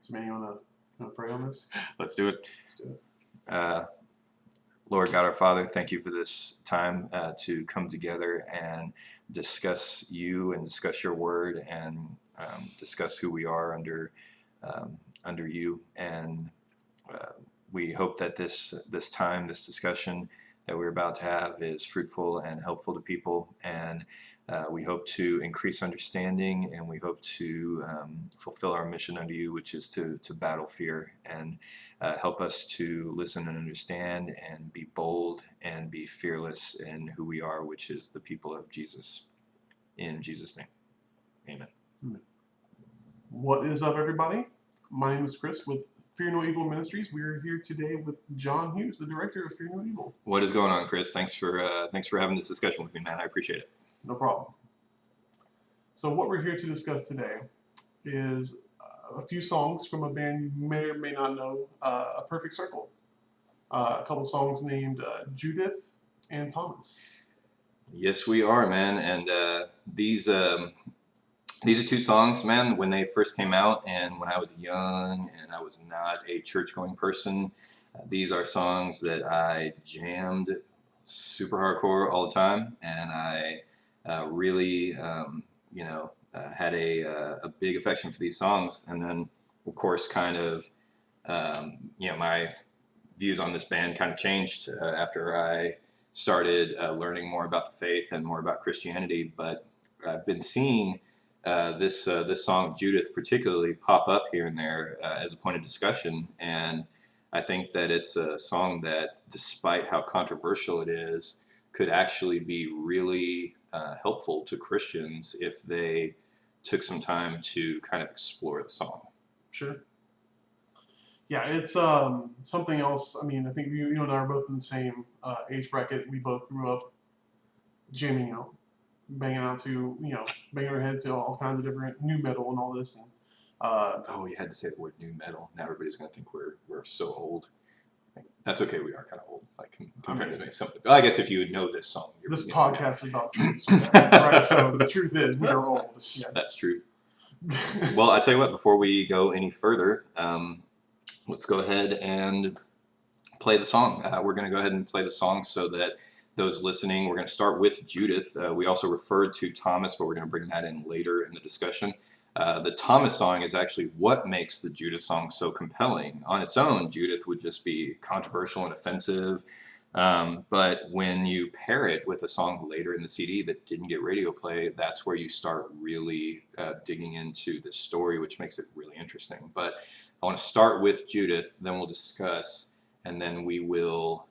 So, man, you want to pray on this? Let's do it. Let's do it. Lord God, our Father, thank you for this time to come together and discuss you and discuss your word and discuss who we are under you. And we hope that this time, this discussion that we're about to have is fruitful and helpful to people. And we hope to increase understanding, and we hope to fulfill our mission under you, which is to battle fear and help us to listen and understand and be bold and be fearless in who we are, which is the people of Jesus. In Jesus' name, amen. What is up, everybody? My name is Chris with Fear No Evil Ministries. We are here today with Jon Hughes, the director of Fear No Evil. What is going on, Chris? Thanks for having this discussion with me, man. I appreciate it. No problem. So what we're here to discuss today is a few songs from a band you may or may not know, A Perfect Circle. A couple songs named Judith and Thomas. Yes, we are, man. And these are two songs, man, when they first came out and when I was young and I was not a church-going person, these are songs that I jammed super hardcore all the time, and I really, had a big affection for these songs. And then, of course, kind of, my views on this band kind of changed after I started learning more about the faith and more about Christianity. But I've been seeing this song Judith particularly pop up here and there as a point of discussion, and I think that it's a song that, despite how controversial it is, could actually be really helpful to Christians if they took some time to kind of explore the song. Sure. Yeah, it's something else. I mean, I think you and I are both in the same age bracket. We both grew up jamming out, banging our head to all kinds of different new metal and all this. And you had to say the word new metal. Now everybody's going to think we're so old. That's okay. We are kind of old, like compared to something. Well, I guess if you know this song, this podcast is about truth, right? So the truth is we are old. Yes. That's true. Well, I tell you what. Before we go any further, let's go ahead and play the song. We're going to go ahead and play the song so that those listening, we're going to start with Judith. We also referred to Thomas, but we're going to bring that in later in the discussion. The Thomas song is actually what makes the Judith song so compelling. On its own, Judith would just be controversial and offensive. But when you pair it with a song later in the CD that didn't get radio play, that's where you start really digging into this story, which makes it really interesting. But I want to start with Judith, then we'll discuss, and then we will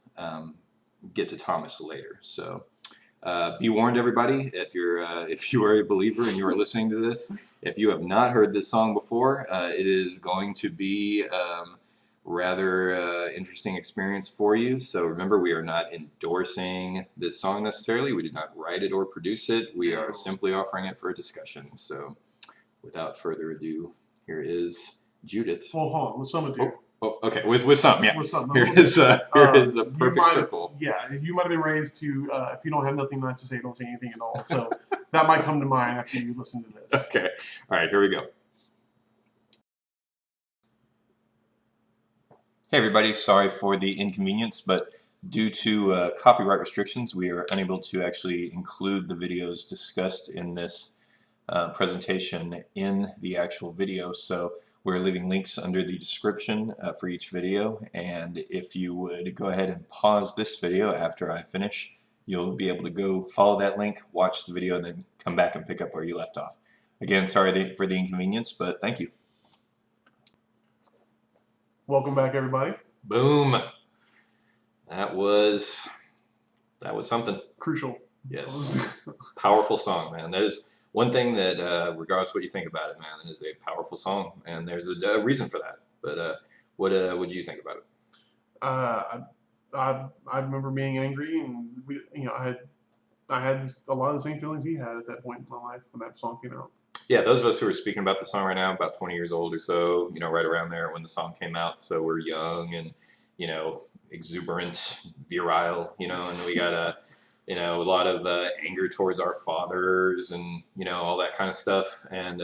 get to Thomas later. So be warned, everybody, if you are a believer and you are listening to this, if you have not heard this song before, it is going to be rather interesting experience for you. So remember, we are not endorsing this song necessarily. We did not write it or produce it. We are simply offering it for a discussion. So without further ado, here is Judith. Well, hold on, with some ado. Oh, okay. With some, yeah. With some. Here is a perfect circle. Yeah, you might have been raised to, if you don't have nothing nice to say, don't say anything at all. So that might come to mind after you listen to this. Okay. All right, here we go. Hey, everybody. Sorry for the inconvenience, but due to copyright restrictions, we are unable to actually include the videos discussed in this presentation in the actual video. So we're leaving links under the description for each video, and if you would go ahead and pause this video after I finish, you'll be able to go follow that link, watch the video, and then come back and pick up where you left off. Again, sorry for the inconvenience, but thank you. Welcome back, everybody. Boom. That was something. Crucial. Yes. Powerful song, man. That is one thing that, regardless of what you think about it, man, it is a powerful song, and there's a reason for that. But what did you think about it? I remember being angry, and I had a lot of the same feelings he had at that point in my life when that song came out. Yeah, those of us who are speaking about the song right now, about 20 years old or so, right around there when the song came out. So we're young and, exuberant, virile, and we got a lot of anger towards our fathers and, all that kind of stuff. And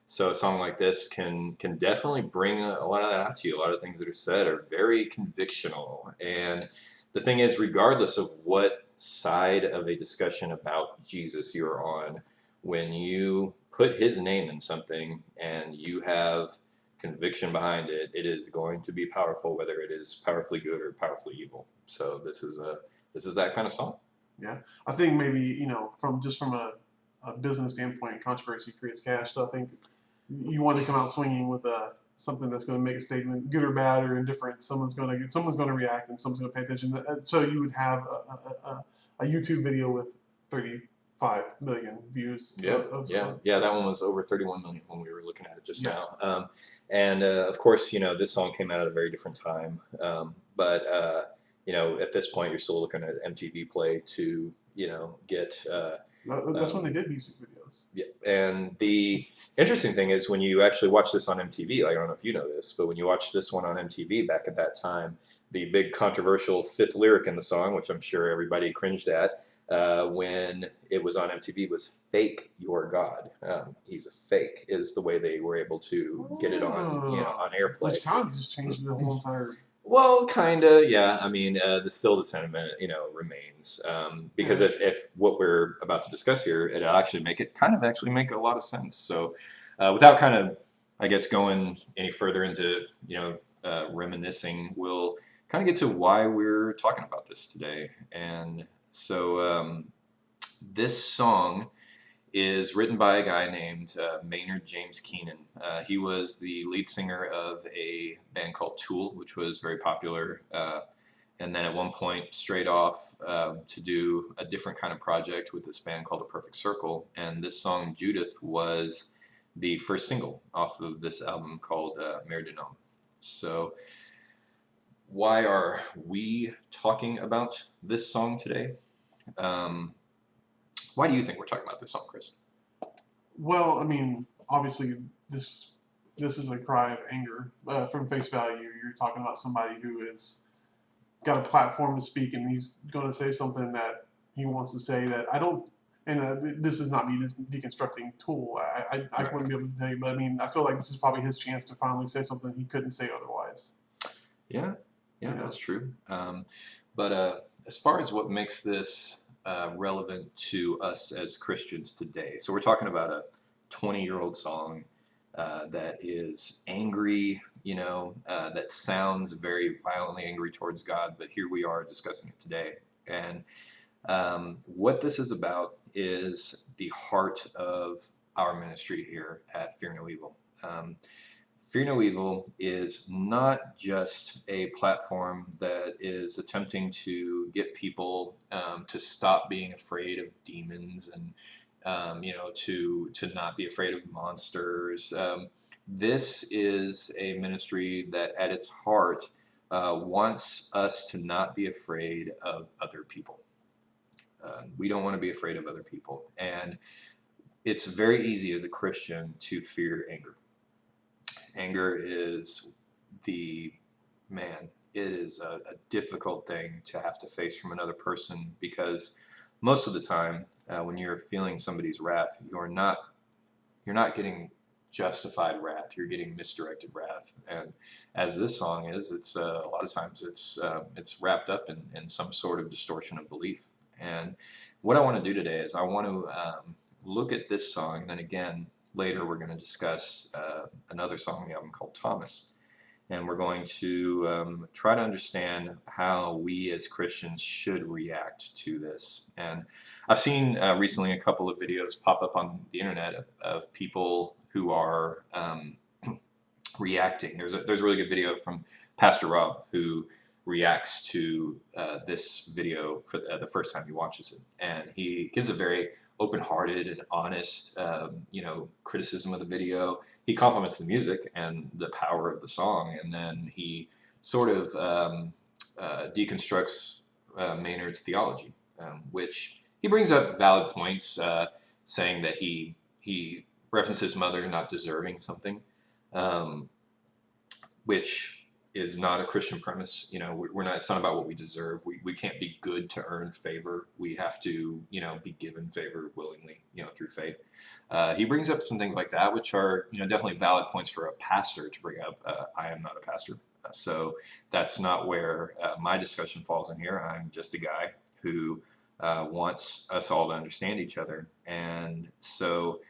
So a song like this can definitely bring a lot of that out to you. A lot of things that are said are very convictional. And the thing is, regardless of what side of a discussion about Jesus you're on, when you put his name in something and you have conviction behind it, it is going to be powerful, whether it is powerfully good or powerfully evil. So this is that kind of song. Yeah, I think maybe from a business standpoint, controversy creates cash. So I think you want to come out swinging with something that's going to make a statement, good or bad or indifferent. Someone's going to react, and someone's going to pay attention. So you would have a YouTube video with 35 million views. Yeah, yeah. That one was over 31 million when we were looking at it just now. And of course, this song came out at a very different time. But at this point, you're still looking at MTV Play to get. That's when they did music videos. Yeah, and the interesting thing is when you actually watch this on MTV, like, I don't know if you know this, but when you watch this one on MTV back at that time, the big controversial fifth lyric in the song, which I'm sure everybody cringed at when it was on MTV, was "Fake Your God." He's a fake is the way they were able to get it on airplay. Which kind of just changed the whole entire. Well, kind of, yeah. I mean, the sentiment, remains because if what we're about to discuss here, it'll actually make a lot of sense. So, without kind of, I guess, going any further into reminiscing, we'll kind of get to why we're talking about this today. And so, this song is written by a guy named Maynard James Keenan. He was the lead singer of a band called Tool, which was very popular, and then at one point strayed off to do a different kind of project with this band called A Perfect Circle. And this song, Judith, was the first single off of this album called Mer de Nom. So why are we talking about this song today? Why do you think we're talking about this song, Chris? Well, I mean, obviously, this is a cry of anger. From face value, you're talking about somebody who has got a platform to speak, and he's going to say something that he wants to say that I don't. And this is not me deconstructing Tool. I wouldn't be able to tell you, but I mean, I feel like this is probably his chance to finally say something he couldn't say otherwise. Yeah, that's true. But as far as what makes this relevant to us as Christians today. So we're talking about a 20-year-old song that is angry, that sounds very violently angry towards God, but here we are discussing it today. And what this is about is the heart of our ministry here at Fear No Evil. Fear No Evil is not just a platform that is attempting to get people to stop being afraid of demons and to not be afraid of monsters. This is a ministry that at its heart wants us to not be afraid of other people. We don't want to be afraid of other people. And it's very easy as a Christian to fear anger. Anger is it is a difficult thing to have to face from another person, because most of the time when you're feeling somebody's wrath, you're not getting justified wrath, you're getting misdirected wrath. And as this song is, it's a lot of times it's wrapped up in some sort of distortion of belief. And what I want to do today is I want to look at this song, and then again later we're going to discuss another song on the album called Thomas. And we're going to try to understand how we as Christians should react to this. And I've seen recently a couple of videos pop up on the internet of people who are reacting. There's a really good video from Pastor Rob who reacts to this video for the first time he watches it. And he gives a very open-hearted and honest criticism of the video. He compliments the music and the power of the song, and then he sort of deconstructs Maynard's theology, which he brings up valid points, saying that he references mother not deserving something, which is not a Christian premise. We're not. It's not about what we deserve. We can't be good to earn favor. We have to, be given favor willingly, through faith. He brings up some things like that, which are, definitely valid points for a pastor to bring up. I am not a pastor, so that's not where my discussion falls in here. I'm just a guy who wants us all to understand each other, and so.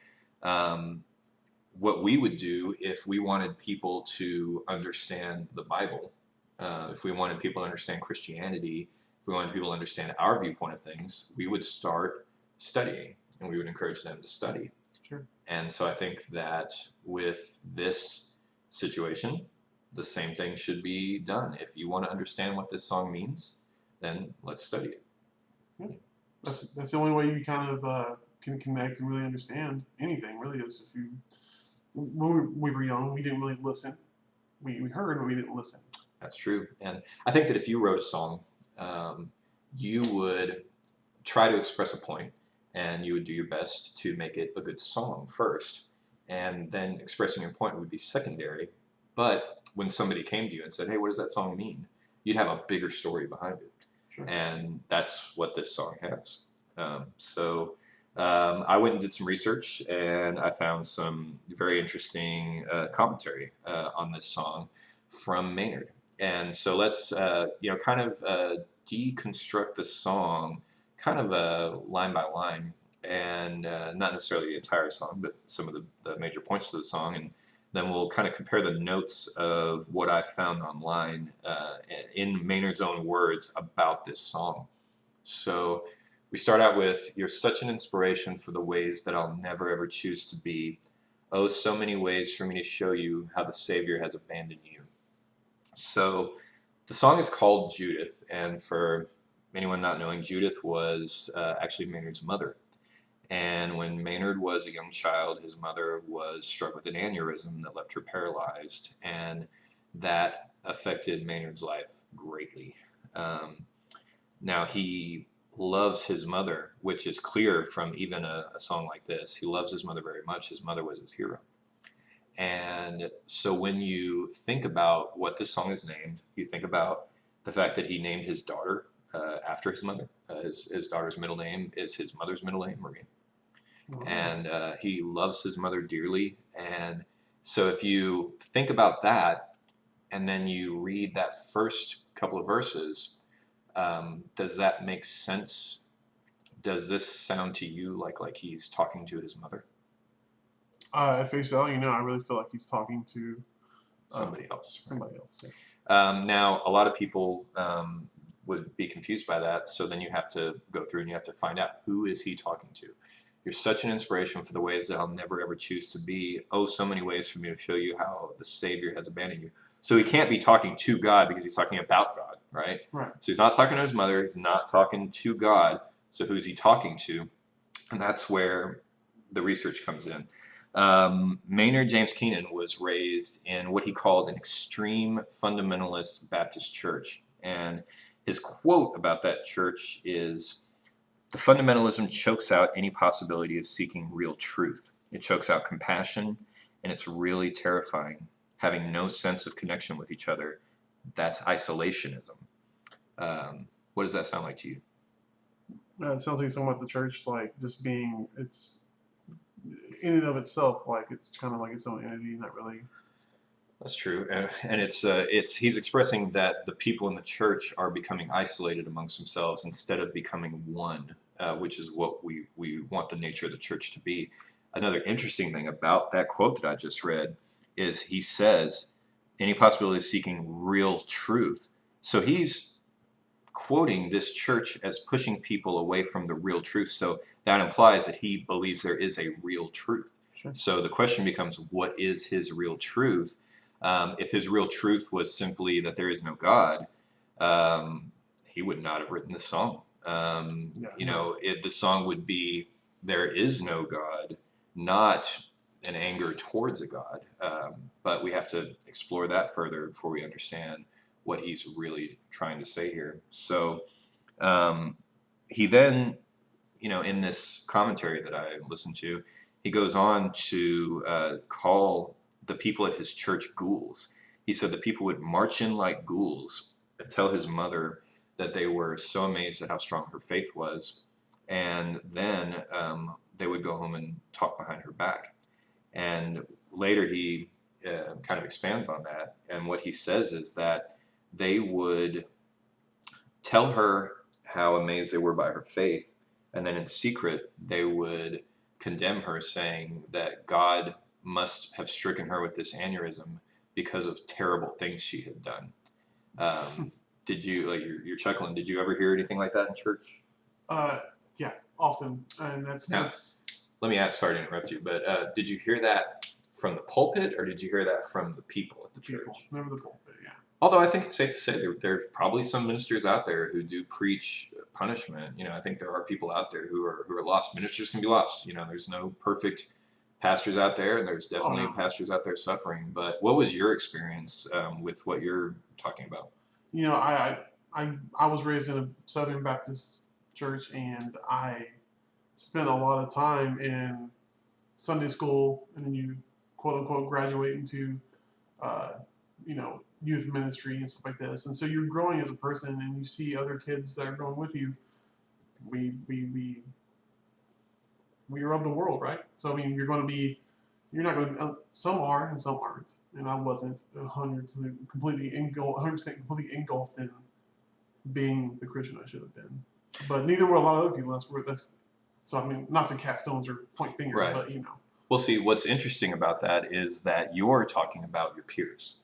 What we would do if we wanted people to understand the Bible, if we wanted people to understand Christianity, if we wanted people to understand our viewpoint of things, we would start studying, and we would encourage them to study. Sure. And so I think that with this situation, the same thing should be done. If you want to understand what this song means, then let's study it. Yeah. That's the only way you kind of can connect and really understand anything, really, is if you. When we were young, we didn't really listen. We heard, but we didn't listen. That's true. And I think that if you wrote a song, you would try to express a point, and you would do your best to make it a good song first. And then expressing your point would be secondary. But when somebody came to you and said, hey, what does that song mean? You'd have a bigger story behind it. Sure. And that's what this song has. I went and did some research, and I found some very interesting commentary on this song from Maynard. And so let's, kind of deconstruct the song kind of line by line, and not necessarily the entire song, but some of the major points of the song. And then we'll kind of compare the notes of what I found online in Maynard's own words about this song. So we start out with, you're such an inspiration for the ways that I'll never ever choose to be. Oh, so many ways for me to show you how the Savior has abandoned you. So the song is called Judith, and for anyone not knowing, Judith was actually Maynard's mother. And when Maynard was a young child, his mother was struck with an aneurysm that left her paralyzed, and that affected Maynard's life greatly. Now he loves his mother, which is clear from even a song like this. He loves his mother very much. His mother was his hero. And so when you think about what this song is named, you think about the fact that he named his daughter after his mother. His daughter's middle name is his mother's middle name, Maria. Wow. And he loves his mother dearly. And so if you think about that, and then you read that first couple of verses, does that make sense? Does this sound to you like he's talking to his mother? At face value, no. I really feel like he's talking to somebody else. Somebody else. Yeah. Now, a lot of people would be confused by that. So then you have to go through and you have to find out, who is he talking to? You're such an inspiration for the ways that I'll never ever choose to be. Oh, so many ways for me to show you how the Savior has abandoned you. So he can't be talking to God because he's talking about God, right? Right. So he's not talking to his mother. He's not talking to God. So who's he talking to? And that's where the research comes in. Maynard James Keenan was raised in what he called an extreme fundamentalist Baptist church. And his quote about that church is, the fundamentalism chokes out any possibility of seeking real truth. It chokes out compassion, and it's really terrifying. Having no sense of connection with each other, that's isolationism. What does that sound like to you? It sounds like somewhat the church, like just being, it's in and of itself, like it's kind of like its own entity, not really. That's true, and it's he's expressing that the people in the church are becoming isolated amongst themselves instead of becoming one, which is what we want the nature of the church to be. Another interesting thing about that quote that I just read is he says, any possibility of seeking real truth. So he's quoting this church as pushing people away from the real truth. So that implies that he believes there is a real truth. Sure. So the question becomes, what is his real truth? If his real truth was simply that there is no God, he would not have written this song. The song would be, there is no God, not an anger towards a God. But we have to explore that further before we understand what he's really trying to say here. So he then, in this commentary that I listened to, he goes on to call the people at his church ghouls. he said the people would march in like ghouls and tell his mother that they were so amazed at how strong her faith was. And then they would go home and talk behind her back. And later he kind of expands on that. And what he says is that they would tell her how amazed they were by her faith. And then in secret, they would condemn her, saying that God must have stricken her with this aneurysm because of terrible things she had done. Did you, like, you're chuckling, did you ever hear anything like that in church? Yeah, often. And that's let me ask, sorry to interrupt you, but did you hear that from the pulpit, or did you hear that from the people at the church? Never the pulpit, yeah. Although I think it's safe to say there are probably some ministers out there who do preach punishment. You know, I think there are people out there who are lost. Ministers can be lost. You know, there's no perfect pastors out there, and there's definitely pastors out there suffering. But what was your experience with what you're talking about? You know, I was raised in a Southern Baptist church, and I spent a lot of time in Sunday school, and then you quote unquote graduate into you know, youth ministry and stuff like this. And so you're growing as a person, and you see other kids that are growing with you. We are of the world, right? So I mean, you're not going to. Some are and some aren't. And I wasn't 100% completely engulfed in being the Christian I should have been. But neither were a lot of other people. So I mean, not to cast stones or point fingers, Right. but you know. Well, see, what's interesting about that is that you're talking about your peers.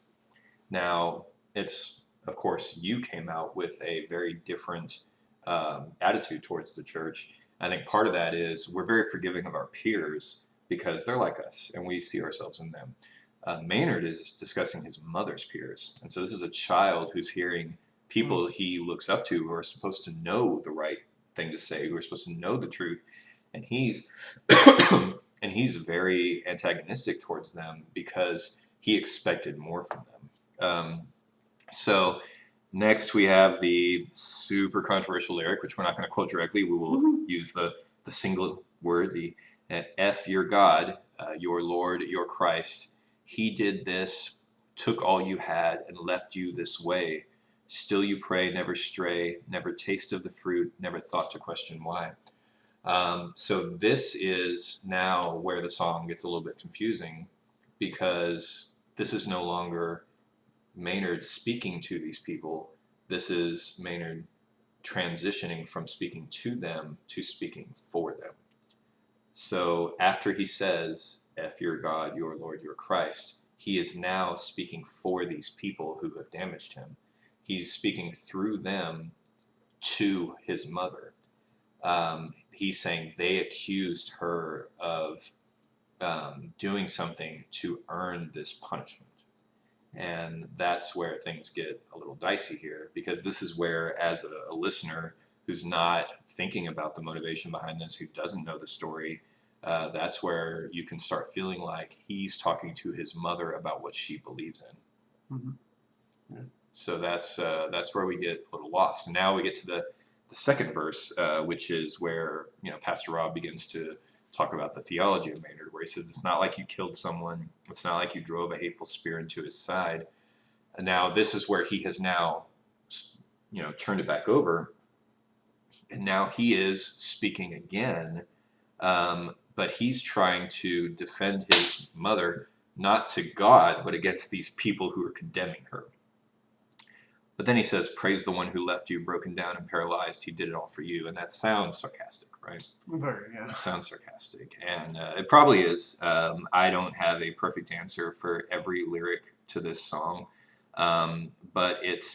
Now, it's, of course, you came out with a very different attitude towards the church. I think part of that is we're very forgiving of our peers because they're like us and we see ourselves in them. Maynard is discussing his mother's peers. And so this is a child who's hearing people he looks up to who are supposed to know the right thing to say, who are supposed to know the truth. And he's and he's very antagonistic towards them because he expected more from them. So next we have the super controversial lyric, which we're not going to quote directly. We will use the single word, the F your God, your Lord, your Christ. He did this, took all you had, and left you this way. Still you pray, never stray, never taste of the fruit, never thought to question why. So this is now where the song gets a little bit confusing, because this is no longer Maynard speaking to these people. This is Maynard transitioning from speaking to them to speaking for them. So after he says, F your God, your Lord, your Christ, he is now speaking for these people who have damaged him. He's speaking through them to his mother. He's saying they accused her of doing something to earn this punishment. And that's where things get a little dicey here, because this is where, as a listener who's not thinking about the motivation behind this, who doesn't know the story, that's where you can start feeling like he's talking to his mother about what she believes in. Mm-hmm. Yeah. So that's where we get a little lost. And now we get to the second verse, which is where, you know, Pastor Rob begins to talk about the theology of Maynard, where he says it's not like you killed someone, it's not like you drove a hateful spear into his side. And now this is where he has now, you know, turned it back over, and now he is speaking again, but he's trying to defend his mother, not to God, but against these people who are condemning her. But then he says, praise the one who left you broken down and paralyzed. He did it all for you. And that sounds sarcastic, right? Very, yeah. It sounds sarcastic. And it probably is. I don't have a perfect answer for every lyric to this song. But it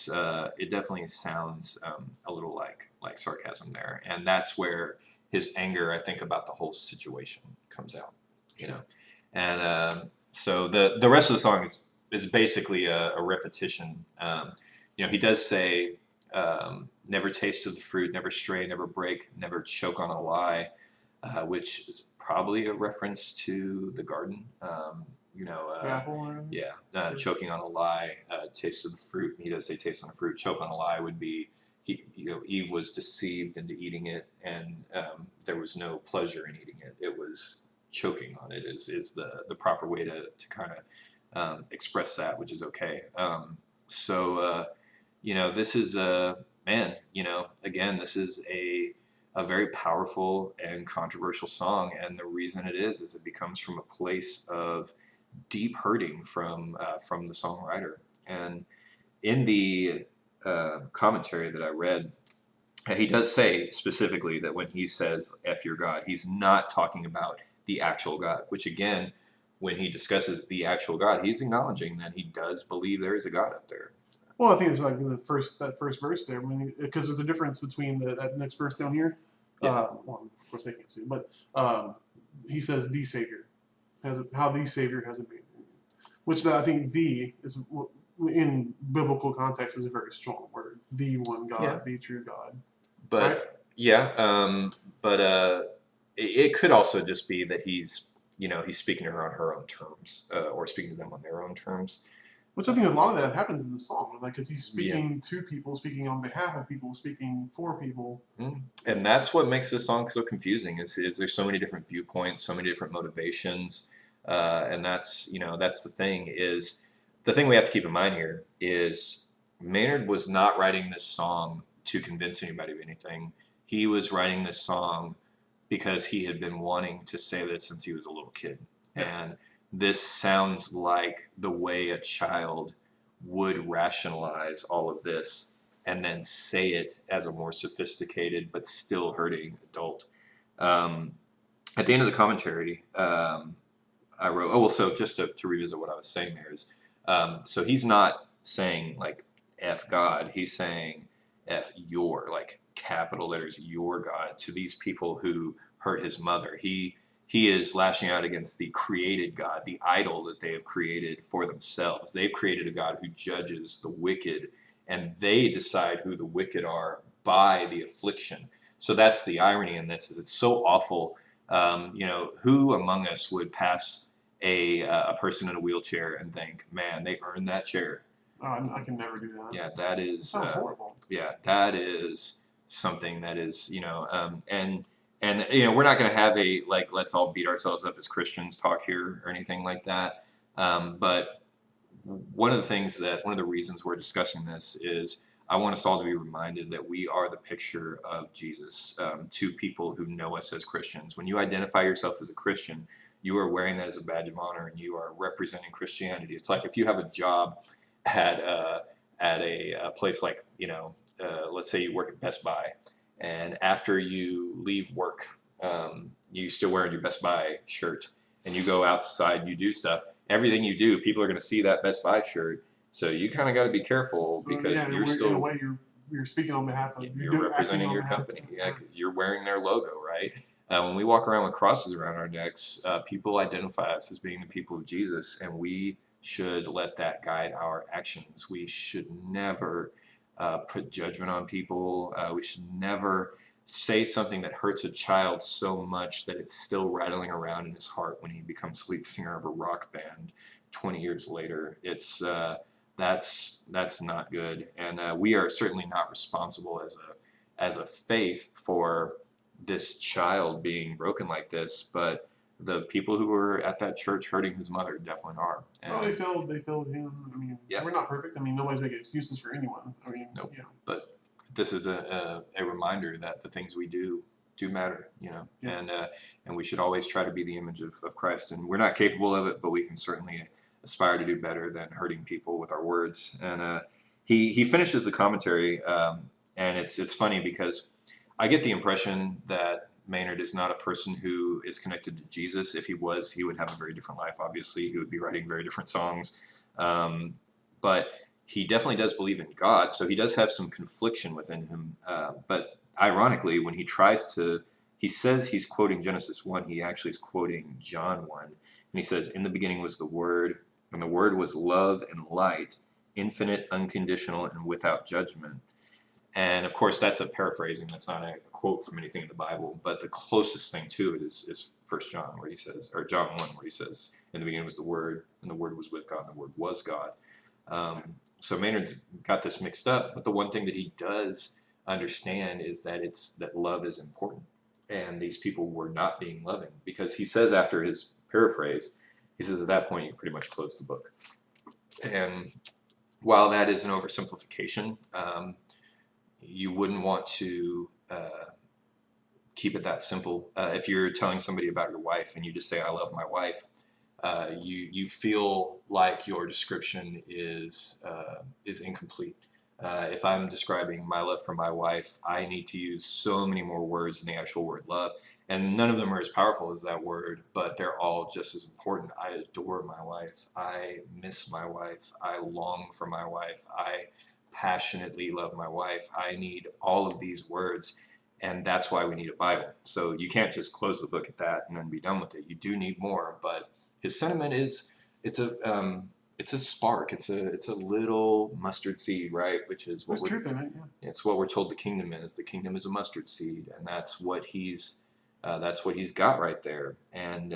definitely sounds a little like sarcasm there. And that's where his anger, I think, about the whole situation comes out, you know. And so the rest of the song is basically a repetition. You know, he does say, never taste of the fruit, never stray, never break, never choke on a lie, which is probably a reference to the garden. You know, Sure. choking on a lie, taste of the fruit. He does say taste on the fruit. Choke on a lie would be, Eve was deceived into eating it, and there was no pleasure in eating it. It was choking on it is the proper way to kind of express that, which is okay. This is man, again, this is a very powerful and controversial song, and the reason it is it becomes from a place of deep hurting from the songwriter. And in the commentary that I read, he does say specifically that when he says "F your God," he's not talking about the actual God. Which again, when he discusses the actual God, he's acknowledging that he does believe there is a God up there. Well, I think it's like that first verse there, because there's a difference between that next verse down here. Yeah. Well, of course they can't see, but he says the Savior how the Savior has made, which I think "the" is in biblical context is a very strong word. The one God, Yeah. the true God. But right? yeah, but it could also just be that he's speaking to her on her own terms, or speaking to them on their own terms. Which I think a lot of that happens in the song, like because he's speaking to people, speaking on behalf of people, speaking for people. And that's what makes this song so confusing. Is there's so many different viewpoints, so many different motivations, and that's the thing. Is the thing we have to keep in mind here is Maynard was not writing this song to convince anybody of anything. He was writing this song because he had been wanting to say this since he was a little kid, and this sounds like the way a child would rationalize all of this and then say it as a more sophisticated but still hurting adult. At the end of the commentary, I wrote, oh, well, so just to revisit what I was saying there is, so he's not saying like F God, he's saying F your, like capital letters, your God, to these people who hurt his mother. He is lashing out against the created God, the idol that they have created for themselves. They've created a God who judges the wicked, and they decide who the wicked are by the affliction. So that's the irony in this, is it's so awful. Who among us would pass a person in a wheelchair and think, man, they earned that chair? I can never do that. Yeah, that sounds horrible. Yeah, that is something that is, and we're not going to have a like let's all beat ourselves up as Christians talk here or anything like that. But one of the reasons we're discussing this is I want us all to be reminded that we are the picture of Jesus to people who know us as Christians. When you identify yourself as a Christian, you are wearing that as a badge of honor, and you are representing Christianity. It's like if you have a job at a place like let's say you work at Best Buy, and after you leave work, you still wearing your Best Buy shirt, and you go outside, you do stuff. Everything you do, people are going to see that Best Buy shirt. So you kind of got to be careful because you're still in a way you're speaking on behalf of you're representing your company. Yeah, because you're wearing their logo, right? When we walk around with crosses around our necks, people identify us as being the people of Jesus, and we should let that guide our actions. We should never put judgment on people. We should never say something that hurts a child so much that it's still rattling around in his heart when he becomes lead singer of a rock band 20 years later. It's that's not good, and we are certainly not responsible as a faith for this child being broken like this, but the people who were at that church hurting his mother definitely are. And they failed him. I mean, we're not perfect. I mean, nobody's making excuses for anyone. I mean, nope. But this is a reminder that the things we do matter, and we should always try to be the image of Christ. And we're not capable of it, but we can certainly aspire to do better than hurting people with our words. And he finishes the commentary, and it's funny because I get the impression that Maynard is not a person who is connected to Jesus. If he was, he would have a very different life. Obviously, he would be writing very different songs. But he definitely does believe in God, so he does have some confliction within him. But ironically, when he says he's quoting Genesis 1, he actually is quoting John 1. And he says, "In the beginning was the Word, and the Word was love and light, infinite, unconditional, and without judgment." And of course, that's a paraphrasing. That's not a quote from anything in the Bible. But the closest thing to it is 1 John, where he says, or John 1, where he says, "In the beginning was the Word, and the Word was with God, and the Word was God." So Maynard's got this mixed up. But the one thing that he does understand is that love is important. And these people were not being loving, because he says after his paraphrase, He says at that point you pretty much close the book. And while that is an oversimplification, you wouldn't want to keep it that simple. If you're telling somebody about your wife and you just say, I love my wife, you feel like your description is incomplete. If I'm describing my love for my wife, I need to use so many more words than the actual word love. And none of them are as powerful as that word, but they're all just as important. I adore my wife. I miss my wife. I long for my wife. I passionately love my wife. I need all of these words, and that's why we need a Bible. So you can't just close the book at that and then be done with it. You do need more, but his sentiment is it's a spark. It's a little mustard seed, right? Which is what There's truth in it, yeah. it's what we're told the kingdom is. The kingdom is a mustard seed, and that's what he's got right there. And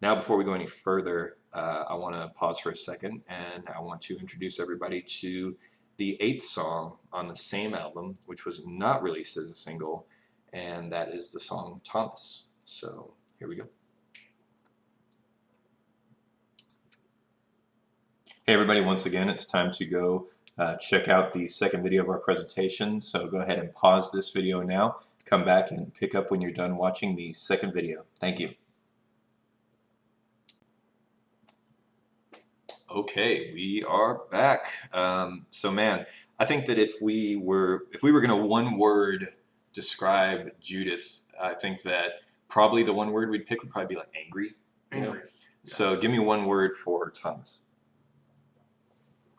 now, before we go any further, I want to pause for a second, and I want to introduce everybody to the 8th song on the same album, which was not released as a single, and that is the song Thomas. So here we go. Hey everybody, once again, it's time to go check out the second video of our presentation. So go ahead and pause this video now, come back and pick up when you're done watching the second video. Thank you. Okay, we are back. So man, I think that if we were gonna one word describe Judith, I think that probably the one word we'd pick would probably be like angry. You know? Angry. Yeah. So give me one word for Thomas.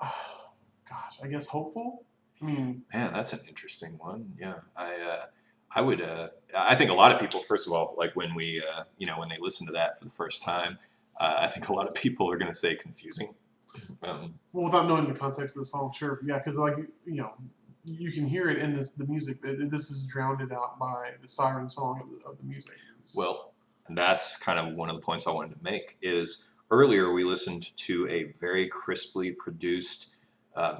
Oh, gosh, I guess hopeful. I mean, man, that's an interesting one. Yeah, I would. I think a lot of people, first of all, like when we, when they listen to that for the first time, I think a lot of people are going to say confusing. well, without knowing the context of the song, sure, yeah, because like you can hear it in the music. This is drowned out by the siren song of the music. Well, and that's kind of one of the points I wanted to make. Is earlier we listened to a very crisply produced,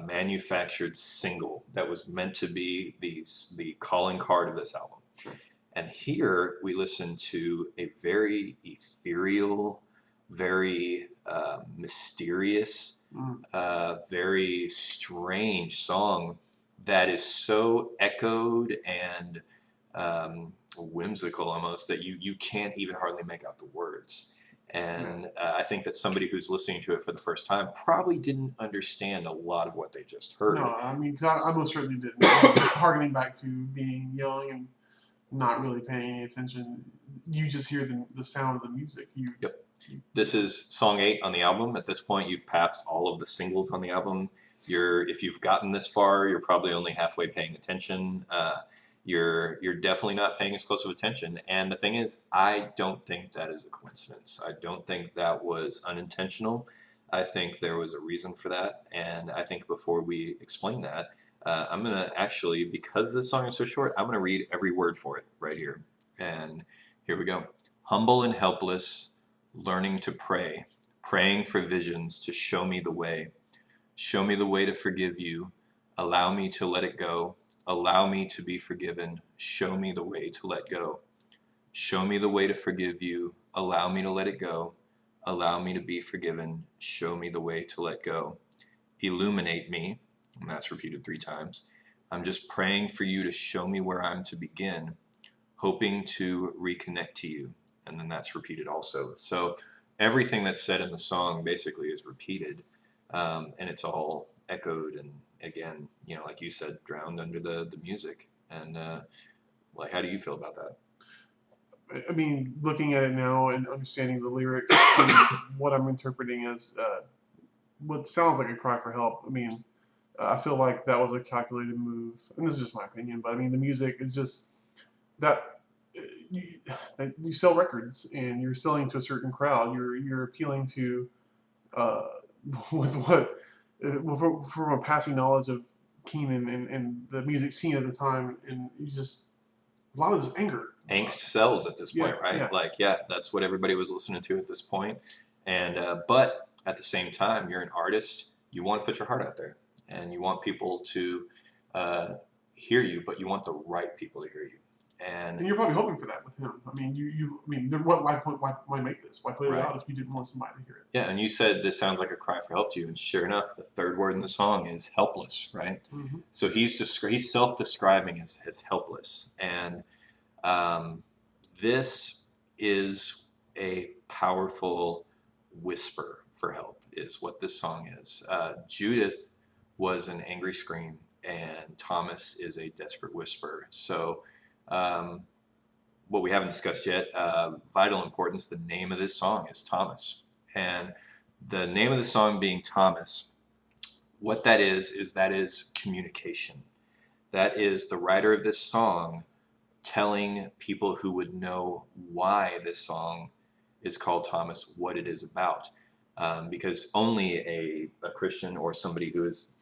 manufactured single that was meant to be the calling card of this album. Sure. And here we listen to a very ethereal, very mysterious, very strange song that is so echoed and whimsical almost that you can't even hardly make out the words. And I think that somebody who's listening to it for the first time probably didn't understand a lot of what they just heard. No, I mean, because I most certainly didn't. Harkening back to being young and not really paying any attention, you just hear the sound of the music. Yep. This is song 8 on the album. At this point, you've passed all of the singles on the album. If you've gotten this far, you're probably only halfway paying attention. You're definitely not paying as close of attention. And the thing is, I don't think that is a coincidence. I don't think that was unintentional. I think there was a reason for that. And I think before we explain that, I'm going to actually, because this song is so short, I'm going to read every word for it right here. And here we go. Humble and helpless, learning to pray, praying for visions to show me the way. Show me the way to forgive you. Allow me to let it go. Allow me to be forgiven. Show me the way to let go. Show me the way to forgive you. Allow me to let it go. Allow me to be forgiven. Show me the way to let go. Illuminate me. And that's repeated 3 times. I'm just praying for you to show me where I'm to begin, hoping to reconnect to you. And then that's repeated also. So everything that's said in the song basically is repeated, and it's all echoed and, again, like you said, drowned under the music. And how do you feel about that? I mean, looking at it now and understanding the lyrics, and what I'm interpreting as what sounds like a cry for help. I mean, I feel like that was a calculated move, and this is just my opinion. But I mean, the music is just that you sell records and you're selling to a certain crowd. You're appealing to with what from a passing knowledge of Keenan and the music scene at the time, and you just a lot of this anger. Angst sells at this point, right? Yeah. That's what everybody was listening to at this point. And but at the same time, you're an artist. You want to put your heart out there, and you want people to hear you, but you want the right people to hear you. And you're probably hoping for that with him. I mean, why make this? Why put it out if you didn't want somebody to hear it? Yeah, and you said this sounds like a cry for help to you, and sure enough, the third word in the song is helpless, right? Mm-hmm. So he's self-describing as helpless, and this is a powerful whisper for help, is what this song is. Judith was an angry scream, and Thomas is a desperate whisper. So, what we haven't discussed yet, vital importance, the name of this song is Thomas. And the name of the song being Thomas, what that is communication. That is the writer of this song telling people who would know why this song is called Thomas what it is about. Because only a Christian or somebody who is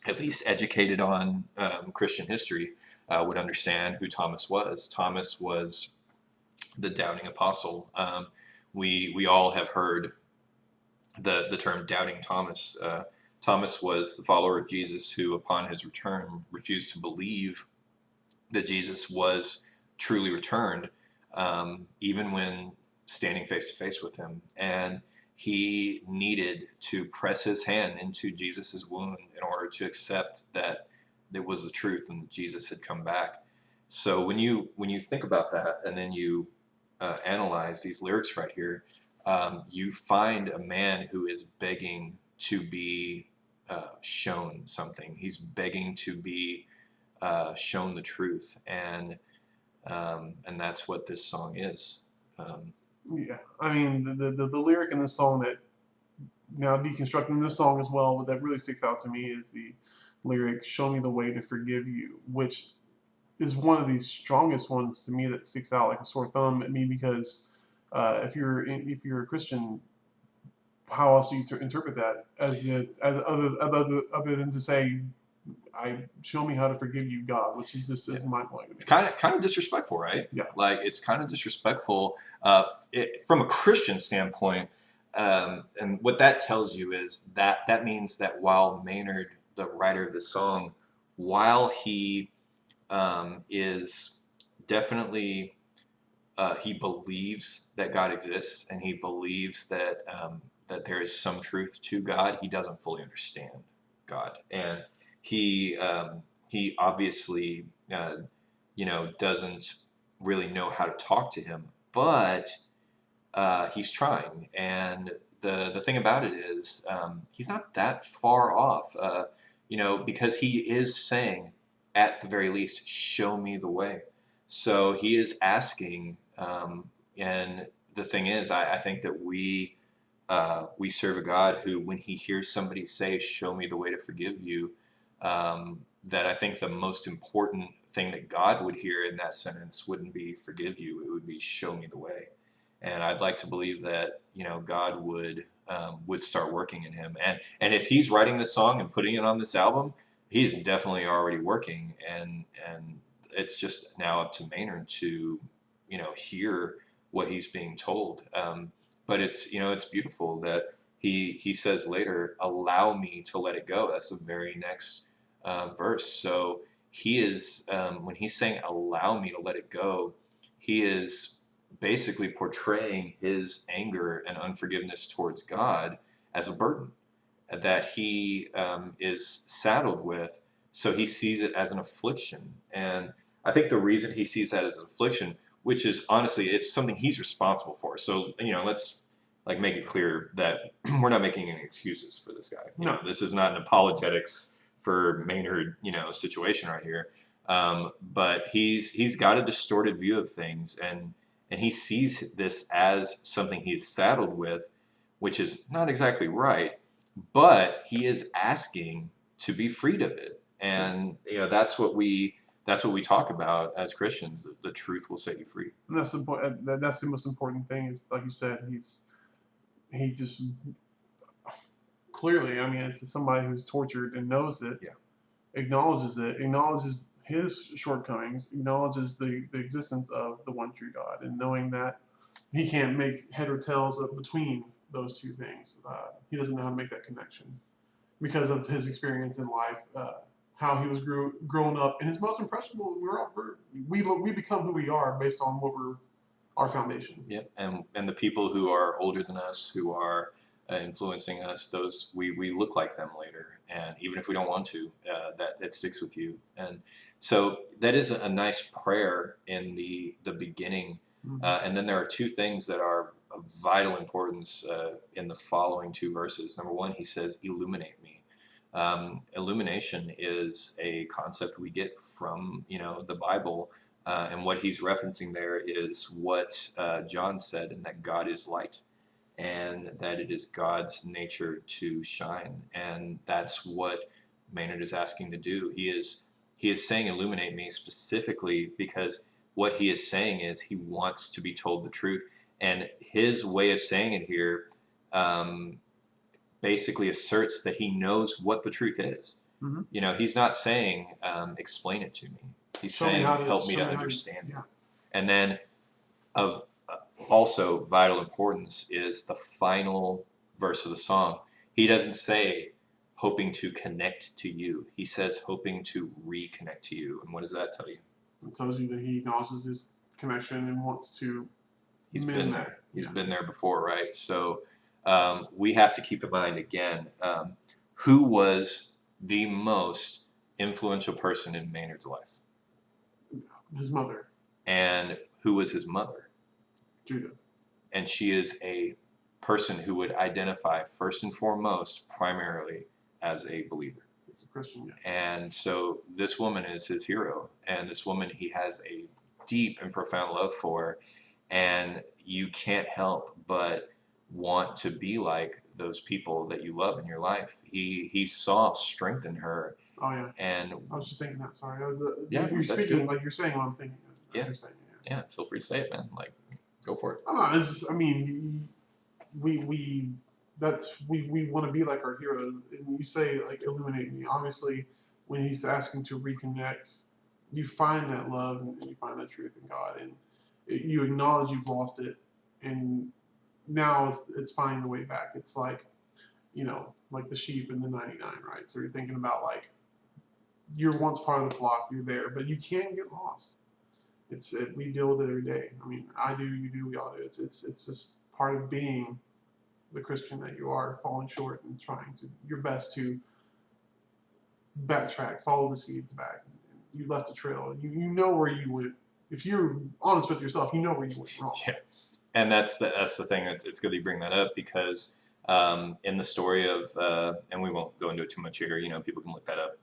at least educated on Christian history would understand who Thomas was. Thomas was the doubting apostle. We all have heard the term doubting Thomas. Thomas was the follower of Jesus who, upon his return, refused to believe that Jesus was truly returned, even when standing face to face with him. And he needed to press his hand into Jesus's wound in order to accept that it was the truth and that Jesus had come back. So when you think about that, and then you analyze these lyrics right here, you find a man who is begging to be shown something. He's begging to be shown the truth, and that's what this song is. Yeah, I mean the lyric in this song that, now deconstructing this song as well, what that really sticks out to me is the lyric "Show me the way to forgive you," which is one of the strongest ones to me that sticks out like a sore thumb at me, because if you're a Christian, how else do you interpret that as other than to say, show me how to forgive you, God, which is just is mind blowing. It's kind of disrespectful, right? Yeah, like it's kind of disrespectful from a Christian standpoint, and what that tells you is that means that while Maynard, the writer of the song, while he is definitely he believes that God exists, and he believes that that there is some truth to God, he doesn't fully understand God, and he obviously doesn't really know how to talk to him, but he's trying. And the thing about it is he's not that far off, because he is saying, at the very least, show me the way. So he is asking, and the thing is, I think that we serve a God who, when he hears somebody say, show me the way to forgive you, that I think the most important thing that God would hear in that sentence wouldn't be forgive you, it would be show me the way. And I'd like to believe that God would start working in him, and if he's writing this song and putting it on this album, he's definitely already working, and it's just now up to Maynard to hear what he's being told. But it's beautiful that he says later, allow me to let it go. That's the very next verse. So he is, when he's saying allow me to let it go, he is basically portraying his anger and unforgiveness towards God as a burden that he is saddled with. So he sees it as an affliction. And I think the reason he sees that as an affliction, which is honestly, it's something he's responsible for. So, let's make it clear that we're not making any excuses for this guy. No. This is not an apologetics for Maynard, situation right here. But he's got a distorted view of things, and he sees this as something he's saddled with, which is not exactly right, but he is asking to be freed of it. And that's what we talk about as Christians. The truth will set you free. And that's the most important thing. Is, like you said, he just clearly, I mean, it's somebody who's tortured and knows it, acknowledges his shortcomings, acknowledges the existence of the one true God, and knowing that he can't make head or tails between those two things. He doesn't know how to make that connection because of his experience in life how he was growing up, and his most impressionable. We become who we are based on what we're our foundation. Yep, and the people who are older than us, who are influencing us, those we look like them later, and even if we don't want to, that sticks with you. And so that is a nice prayer in the beginning. And then there are two things that are of vital importance in the following two verses. Number one, he says, "Illuminate me." Illumination is a concept we get from the Bible. And what he's referencing there is what John said, and that God is light, and that it is God's nature to shine, and that's what Maynard is asking to do. He is saying, "Illuminate me," specifically because what he is saying is he wants to be told the truth, and his way of saying it here basically asserts that he knows what the truth is. He's not saying, "Explain it to me." He's saying, "Help me to understand it." And then of also vital importance is the final verse of the song. He doesn't say, "hoping to connect to you." He says, "hoping to reconnect to you." And what does that tell you? It tells you that he acknowledges his connection and wants to He's mend been that. there. He's been there before, right? So we have to keep in mind again, who was the most influential person in Maynard's life? His mother. And who was his mother? Judith. And she is a person who would identify first and foremost, primarily, as a believer. It's a Christian, yeah. And so this woman is his hero, and this woman he has a deep and profound love for, and you can't help but want to be like those people that you love in your life. He saw strength in her. Oh yeah. And I was just thinking that. Sorry, yeah, you're that's speaking good. like you're saying what I'm thinking. Yeah. Yeah. Feel free to say it, man. Like, go for it. I mean, we want to be like our heroes, and you say like illuminate me. Obviously, when he's asking to reconnect, you find that love and you find that truth in God, and you acknowledge you've lost it, and now it's finding the way back. It's like, like the sheep in the 99, right? So you're thinking about like you're once part of the flock, you're there, but you can get lost. We deal with it every day. I mean, I do, you do, we all do. It's just part of being the Christian that you are, falling short and trying to your best to backtrack, follow the seeds back. You left a trail. You know where you went. If you're honest with yourself, you know where you went wrong. Yeah. And that's the thing. It's good that you bring that up because in the story of, and we won't go into it too much here, people can look that up,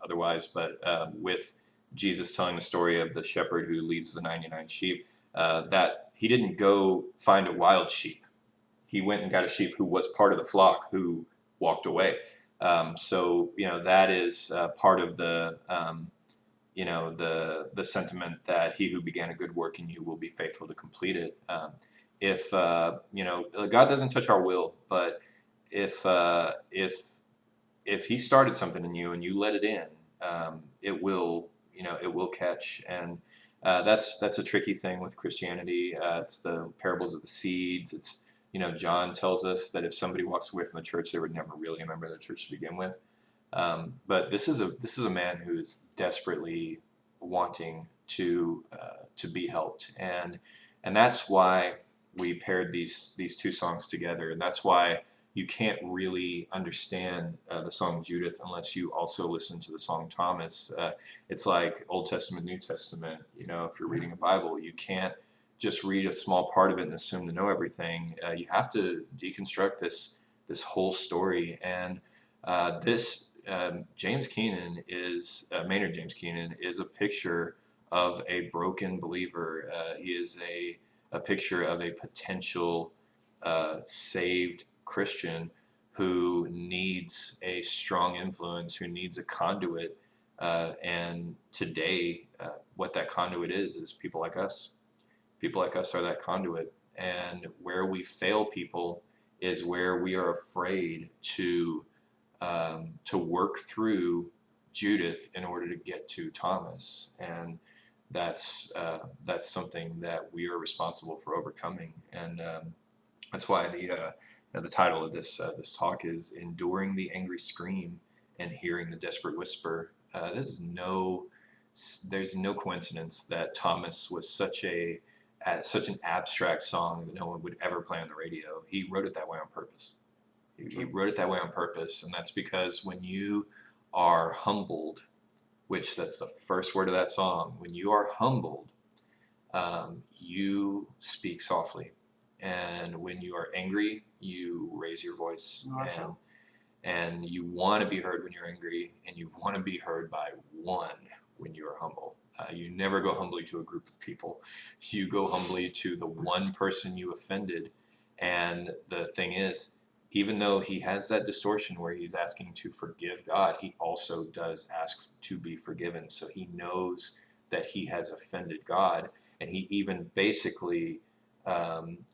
otherwise, but with Jesus telling the story of the shepherd who leaves the 99 sheep, that he didn't go find a wild sheep. He went and got a sheep who was part of the flock who walked away. So that is part of the the sentiment that he who began a good work in you will be faithful to complete it. If God doesn't touch our will, but if he started something in you and you let it in, it will catch. And that's a tricky thing with Christianity. It's the parables of the seeds. It's John tells us that if somebody walks away from the church, they would never really remember the church to begin with. But this is a man who is desperately wanting to be helped, and that's why we paired these two songs together, and that's why you can't really understand the song Judith unless you also listen to the song Thomas. It's like Old Testament, New Testament. If you're reading a Bible, you can't just read a small part of it and assume to know everything. You have to deconstruct this whole story, and this James Keenan Maynard James Keenan is a picture of a broken believer. He is a picture of a potential saved Christian who needs a strong influence, who needs a conduit. And today, what that conduit is people like us. People like us are that conduit. And where we fail people is where we are afraid to work through Judith in order to get to Thomas. And that's something that we are responsible for overcoming. And that's why the title of this talk is "Enduring the Angry Scream and Hearing the Desperate Whisper there's no coincidence that Thomas was such an abstract song that no one would ever play on the radio. He wrote it that way on purpose. He wrote it that way on purpose, and that's because when you are humbled, which that's the first word of that song, when you are humbled, you speak softly, and when you are angry, you raise your voice, and you want to be heard when you're angry, and you want to be heard by one when you are humble. You never go humbly to a group of people. You go humbly to the one person you offended. And the thing is, even though he has that distortion where he's asking to forgive God, he also does ask to be forgiven. So he knows that he has offended God. And he even basically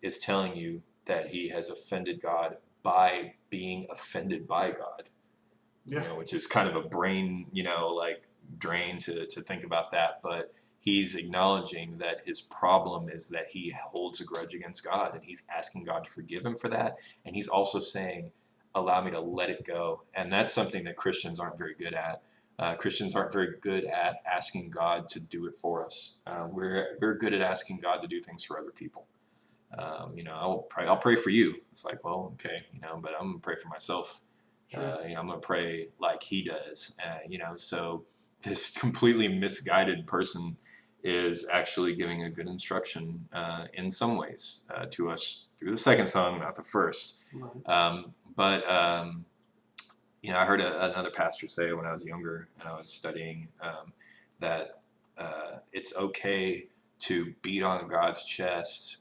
is telling you that he has offended God by being offended by God. Yeah. You know, which is kind of a brain, like drain to think about that. But he's acknowledging that his problem is that he holds a grudge against God, and he's asking God to forgive him for that. And he's also saying, allow me to let it go. And that's something that Christians aren't very good at. Christians aren't very good at asking God to do it for us. We're good at asking God to do things for other people. I'll pray for you. It's like, well, okay, but I'm gonna pray for myself. Sure. I'm gonna pray like he does. So this completely misguided person is actually giving a good instruction in some ways to us through the second song, not the first. Right. I heard another pastor say when I was younger and I was studying that it's okay to beat on God's chest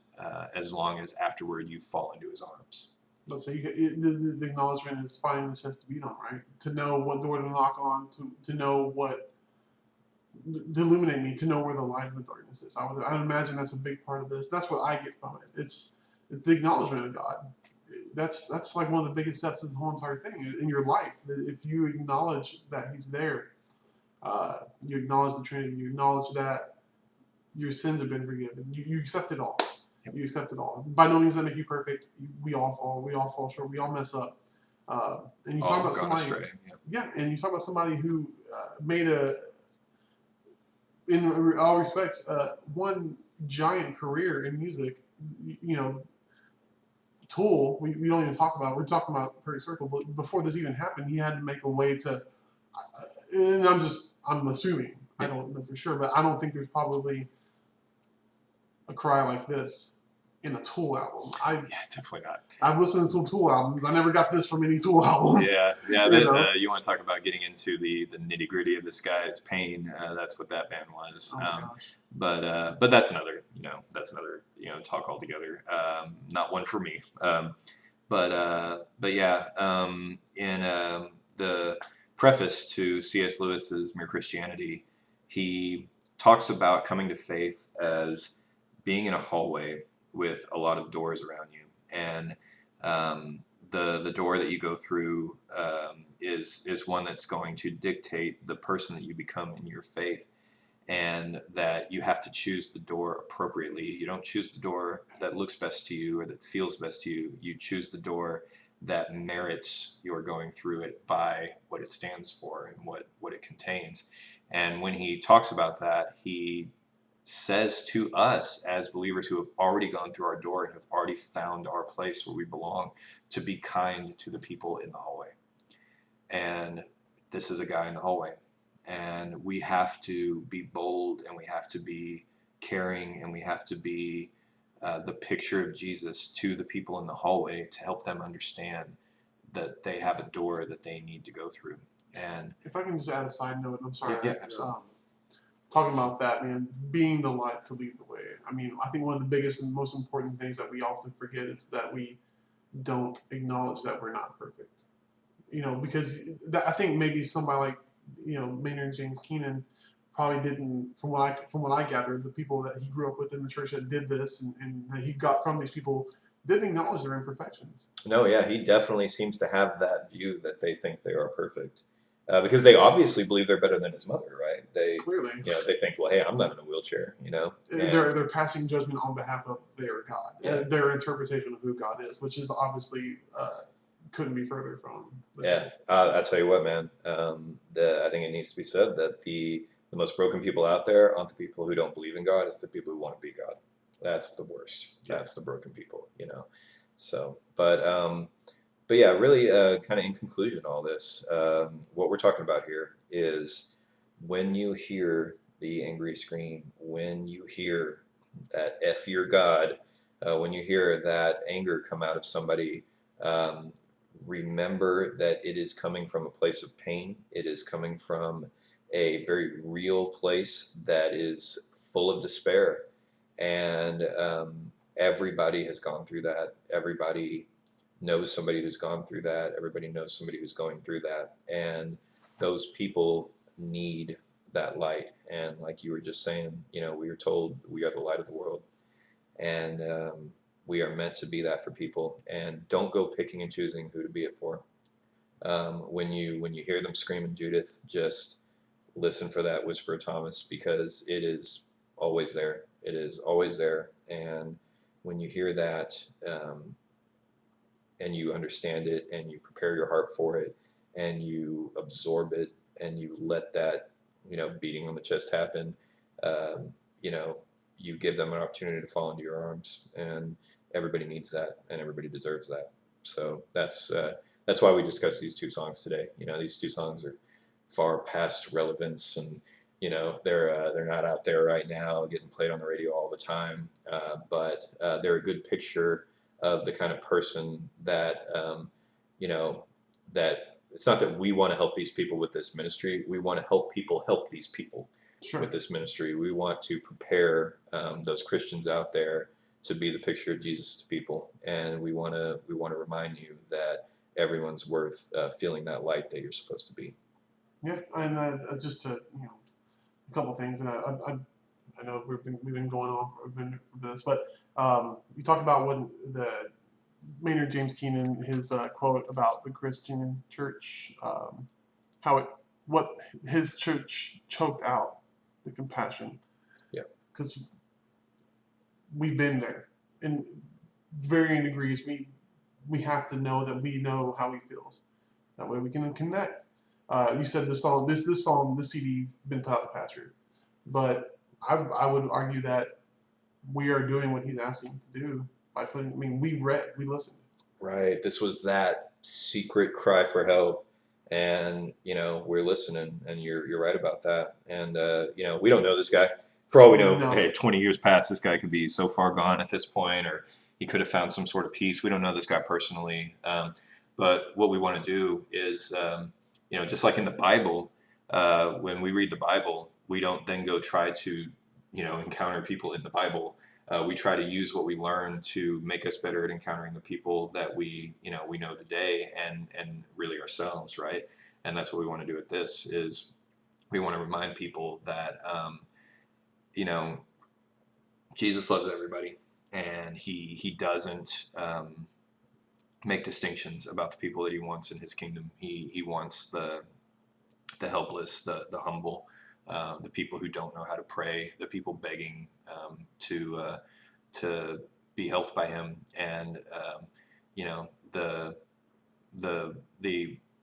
as long as afterward you fall into his arms. Let's say the acknowledgement is finding the chest to beat on, right? To know what door to knock on, to know what to illuminate me, to know where the light of the darkness is. I would imagine that's a big part of this. That's what I get from it. It's the acknowledgement of God. That's like one of the biggest steps of the whole entire thing in your life. If you acknowledge that He's there, you acknowledge the Trinity, you acknowledge that your sins have been forgiven. You accept it all. You accept it all. By no means that make you perfect. We all fall. We all fall short. We all mess up. And you talk about somebody. Yeah, and you talk about somebody who made in all respects, one giant career in music. Tool. We don't even talk about. We're talking about Perfect Circle, but before this even happened, he had to make a way to. And I'm assuming. I don't know for sure, but I don't think there's probably a cry like this in a Tool album. Definitely not. I've listened to some Tool albums. I never got this from any Tool album. Yeah. You want to talk about getting into the nitty gritty of this guy's pain? That's what that band was. But that's another talk altogether. Not one for me. In the preface to C.S. Lewis's Mere Christianity, he talks about coming to faith as being in a hallway with a lot of doors around you, and the door that you go through is one that's going to dictate the person that you become in your faith, and that you have to choose the door appropriately. You don't choose the door that looks best to you or that feels best to you. You choose the door that merits your going through it by what it stands for and what it contains. And when he talks about that, he says to us as believers who have already gone through our door and have already found our place where we belong, to be kind to the people in the hallway. And this is a guy in the hallway. And we have to be bold, and we have to be caring, and we have to be the picture of Jesus to the people in the hallway to help them understand that they have a door that they need to go through. And if I can just add a side note, I'm sorry. Yeah, absolutely. Talking about that, man, being the light to lead the way. I mean, I think one of the biggest and most important things that we often forget is that we don't acknowledge that we're not perfect. Because I think maybe somebody like, Maynard James Keenan probably didn't, from what I gathered, the people that he grew up with in the church that did this and that he got from these people didn't acknowledge their imperfections. No, yeah, he definitely seems to have that view that they think they are perfect. Because they obviously believe they're better than his mother, right? Clearly, they think, well, hey, I'm not in a wheelchair, They're passing judgment on behalf of their God, their interpretation of who God is, which is obviously couldn't be further from the Yeah, truth. I'll tell you what, man. I think it needs to be said that the most broken people out there aren't the people who don't believe in God. It's the people who want to be God. That's the worst. That's the broken people, you know. So, but yeah, really, kind of in conclusion, all this, what we're talking about here is when you hear the angry scream, when you hear that "F your God," when you hear that anger come out of somebody. Um, Remember that it is coming from a place of pain. It is coming from a very real place that is full of despair. And everybody has gone through that. Everybody knows somebody who's gone through that. Everybody knows somebody who's going through that. And those people need that light. And like you were just saying, you know, we are told we are the light of the world. And we are meant to be that for people. And don't go picking and choosing who to be it for. When you hear them screaming Judith, just listen for that whisper of Thomas, because it is always there. It is always there. And when you hear that, and you understand it, and you prepare your heart for it, and you absorb it, and you let that, you know, beating on the chest happen, you know, you give them an opportunity to fall into your arms. And everybody needs that, and everybody deserves that. So that's why we discussed these two songs today. You know, these two songs are far past relevance, and you know, they're not out there right now getting played on the radio all the time, but they're a good picture of the kind of person that, you know, that it's not that we want to help these people with this ministry. We want to help people help these people Sure. with this ministry. We want to prepare those Christians out there to be the picture of Jesus to people, and we want to remind you that everyone's worth feeling that light that you're supposed to be. Yeah, and just to, you know, a couple things, and I know we've been going on for this, but you talk about when the Maynard James Keenan, his quote about the Christian church, how it what his church choked out the compassion. Yeah. Because we've been there in varying degrees. We have to know that we know how he feels. That way we can connect. You said this song, this song, this CD has been put out the pasture, but I would argue that we are doing what he's asking to do by putting. I mean, we listened. Right. This was that secret cry for help, and you know, we're listening, and you're right about that. And you know, we don't know this guy. For all we know, No. hey, 20 years past, this guy could be so far gone at this point, or he could have found some sort of peace. We don't know this guy personally, but what we want to do is, you know, just like in the Bible, when we read the Bible, we don't then go try to, you know, encounter people in the Bible. We try to use what we learn to make us better at encountering the people that we know today, and really ourselves, right? And that's what we want to do with this. Is we want to remind people that you know, Jesus loves everybody, and he doesn't make distinctions about the people that he wants in his kingdom. He wants the helpless, the humble, the people who don't know how to pray, the people begging to be helped by him. And you know, the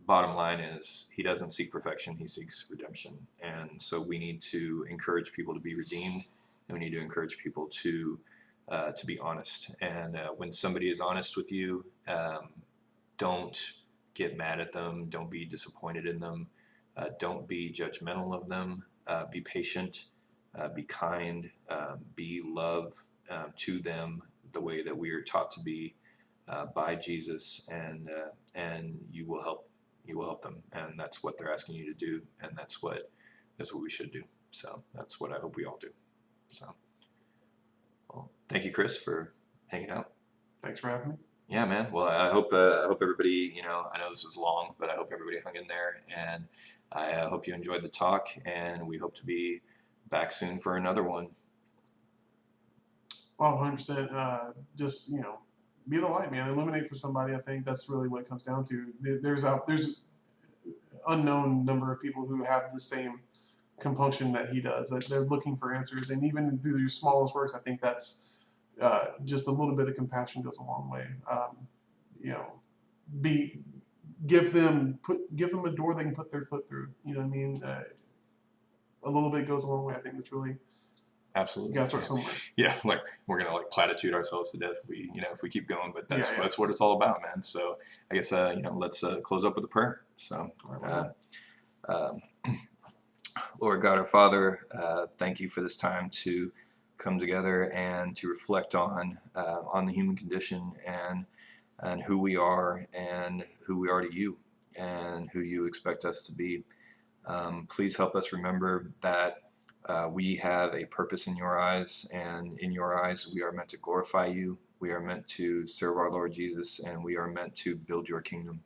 bottom line is he doesn't seek perfection, he seeks redemption. And so we need to encourage people to be redeemed, and we need to encourage people to be honest. And when somebody is honest with you, don't get mad at them, don't be disappointed in them, don't be judgmental of them, be patient, be kind, be love to them the way that we are taught to be by Jesus, and you will help them, and that's what they're asking you to do, and that's what we should do. So that's what I hope we all do. So, well, thank you, Chris, for hanging out. Thanks for having me. Yeah, man. Well, I hope everybody, you know, I know this was long, but I hope everybody hung in there, and I hope you enjoyed the talk, and we hope to be back soon for another one. Well, 100%. Just, you know, be the light, man. Illuminate for somebody. I think that's really what it comes down to. There's unknown number of people who have the same compunction that he does. That they're looking for answers, and even through your smallest works, I think that's just a little bit of compassion goes a long way. You know, give them a door they can put their foot through. You know what I mean? A little bit goes a long way. I think that's really Absolutely. you gotta start somewhere. Yeah, like we're gonna like platitude ourselves to death if we keep going, but that's Yeah. that's what it's all about, man. So I guess let's close up with a prayer. So uh, Lord God our Father, thank you for this time to come together and to reflect on the human condition and who we are to you and who you expect us to be. Please help us remember that we have a purpose in your eyes, and in your eyes we are meant to glorify you. We are meant to serve our Lord Jesus, and we are meant to build your kingdom.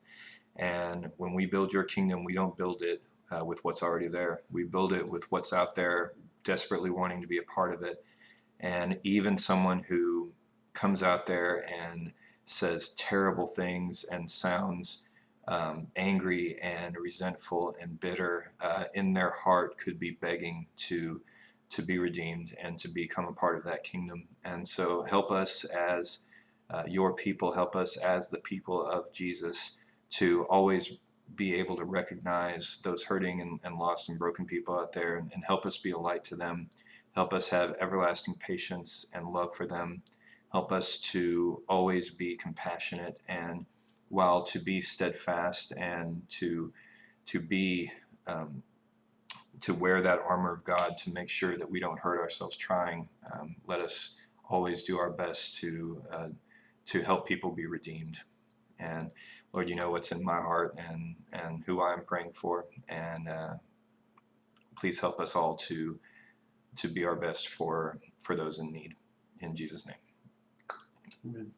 And when we build your kingdom, we don't build it with what's already there. We build it with what's out there, desperately wanting to be a part of it. And even someone who comes out there and says terrible things and sounds angry and resentful and bitter in their heart could be begging to be redeemed and to become a part of that kingdom. And so help us as your people, help us as the people of Jesus to always be able to recognize those hurting and lost and broken people out there, and help us be a light to them. Help us have everlasting patience and love for them. Help us to always be compassionate, and while to be steadfast and to be to wear that armor of God to make sure that we don't hurt ourselves trying. Let us always do our best to help people be redeemed. And Lord, you know what's in my heart and who I'm praying for, and please help us all to be our best for those in need. In Jesus' name. Amen.